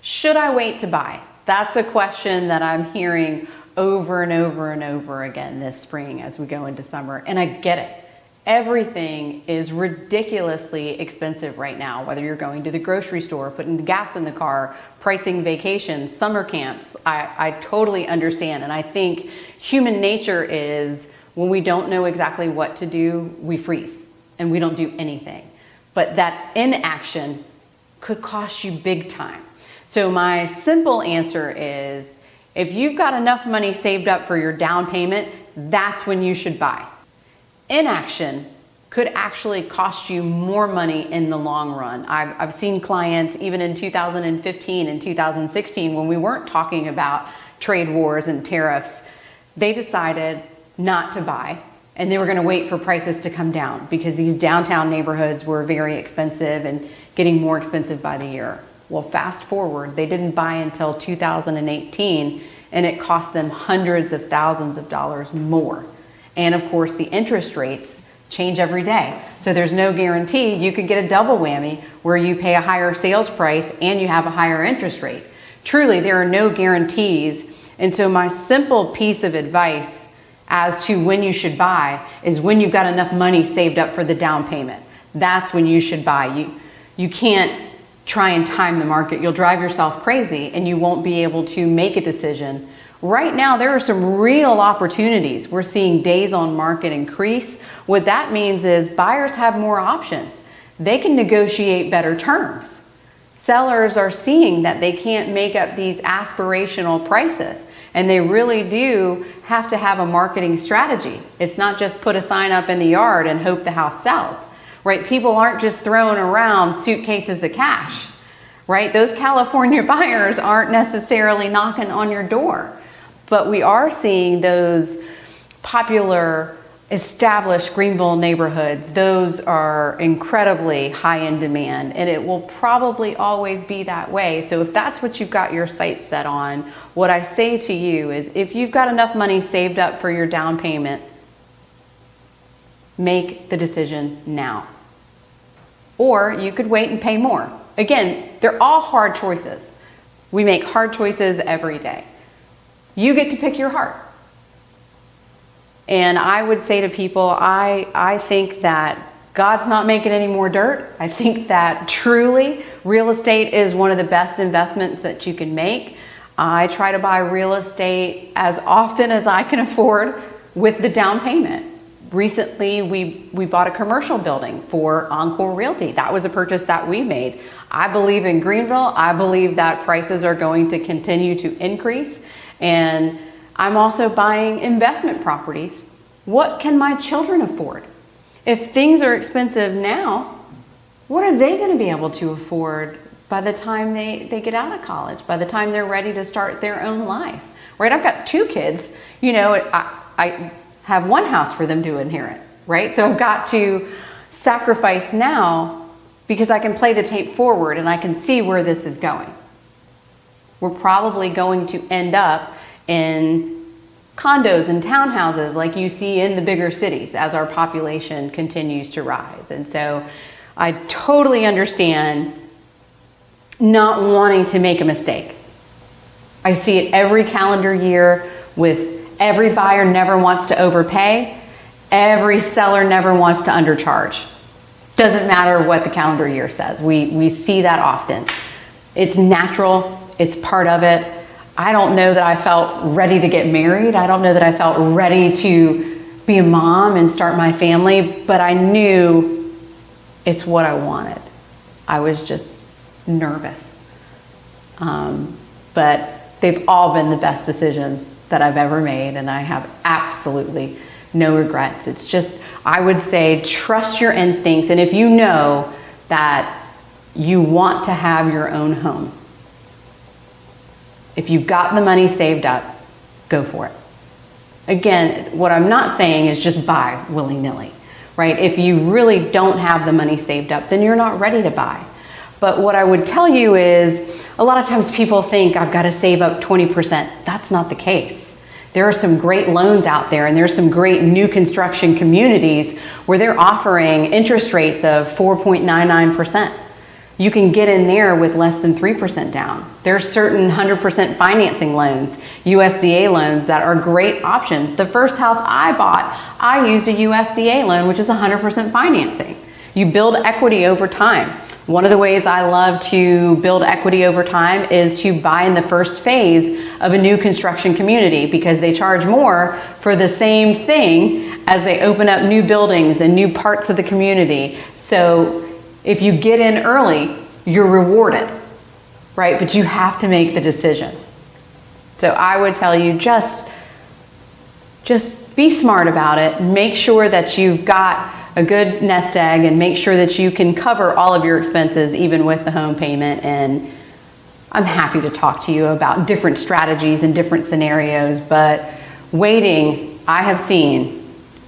Should I wait to buy? That's a question that I'm hearing over and over and over again this spring as we go into summer. And I get it. Everything is ridiculously expensive right now, whether you're going to the grocery store, putting gas in the car, pricing vacations, summer camps. I totally understand. And I think human nature is when we don't know exactly what to do, we freeze and we don't do anything. But that inaction could cost you big time. So my simple answer is, if you've got enough money saved up for your down payment, that's when you should buy. Inaction could actually cost you more money in the long run. I've seen clients even in 2015 and 2016 when we weren't talking about trade wars and tariffs, they decided not to buy and they were going to wait for prices to come down because these downtown neighborhoods were very expensive and getting more expensive by the year. Well, fast forward, they didn't buy until 2018 and it cost them hundreds of thousands of dollars more. And of course, the interest rates change every day. So there's no guarantee. You could get a double whammy where you pay a higher sales price and you have a higher interest rate. Truly, there are no guarantees. And so my simple piece of advice as to when you should buy is when you've got enough money saved up for the down payment. That's when you should buy. You can't try and time the market. You'll drive yourself crazy and you won't be able to make a decision. Right now, there are some real opportunities. We're seeing days on market increase. What that means is buyers have more options. They can negotiate better terms. Sellers are seeing that they can't make up these aspirational prices, and they really do have to have a marketing strategy. It's not just put a sign up in the yard and hope the house sells, right? People aren't just throwing around suitcases of cash, right? Those California buyers aren't necessarily knocking on your door. But we are seeing those popular established Greenville neighborhoods. Those are incredibly high in demand, and it will probably always be that way. So if that's what you've got your sights set on, what I say to you is if you've got enough money saved up for your down payment, make the decision now. Or you could wait and pay more. Again, they're all hard choices. We make hard choices every day. You get to pick your heart. And I would say to people, I think that God's not making any more dirt. I think that truly real estate is one of the best investments that you can make. I try to buy real estate as often as I can afford with the down payment. Recently, we bought a commercial building for Encore Realty. That was a purchase that we made. I believe in Greenville. I believe that prices are going to continue to increase. And I'm also buying investment properties. What can my children afford? If things are expensive now, what are they going to be able to afford by the time they get out of college, by the time they're ready to start their own life, right? I've got 2 kids, you know, I have one house for them to inherit, right? So I've got to sacrifice now because I can play the tape forward and I can see where this is going. We're probably going to end up in condos and townhouses like you see in the bigger cities as our population continues to rise. And so I totally understand not wanting to make a mistake. I see it every calendar year with every buyer never wants to overpay. Every seller never wants to undercharge. Doesn't matter what the calendar year says. We see that often. It's natural. It's part of it. I don't know that I felt ready to get married. I don't know that I felt ready to be a mom and start my family, but I knew it's what I wanted. I was just nervous. But they've all been the best decisions that I've ever made, and I have absolutely no regrets. It's just, I would say, trust your instincts, and if you know that you want to have your own home, if you've got the money saved up, go for it. Again, what I'm not saying is just buy willy-nilly, right? If you really don't have the money saved up, then you're not ready to buy. But what I would tell you is, a lot of times people think I've got to save up 20%. That's not the case. There are some great loans out there, and there's some great new construction communities where they're offering interest rates of 4.99%. You can get in there with less than 3% down. There's certain 100% financing loans, USDA loans, that are great options. The first house I bought, I used a USDA loan, which is 100% financing. You build equity over time. One of the ways I love to build equity over time is to buy in the first phase of a new construction community, because they charge more for the same thing as they open up new buildings and new parts of the community. So if you get in early, you're rewarded, right? But you have to make the decision. So I would tell you, just be smart about it. Make sure that you've got a good nest egg, and make sure that you can cover all of your expenses even with the home payment. And I'm happy to talk to you about different strategies and different scenarios, but waiting, I have seen,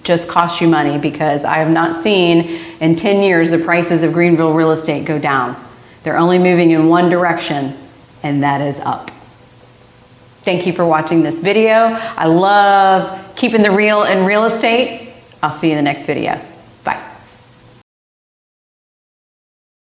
just costs you money, because I have not seen in 10 years the prices of Greenville real estate go down. They're only moving in one direction, and that is up. Thank you for watching this video. I love keeping the real in real estate. I'll see you in the next video.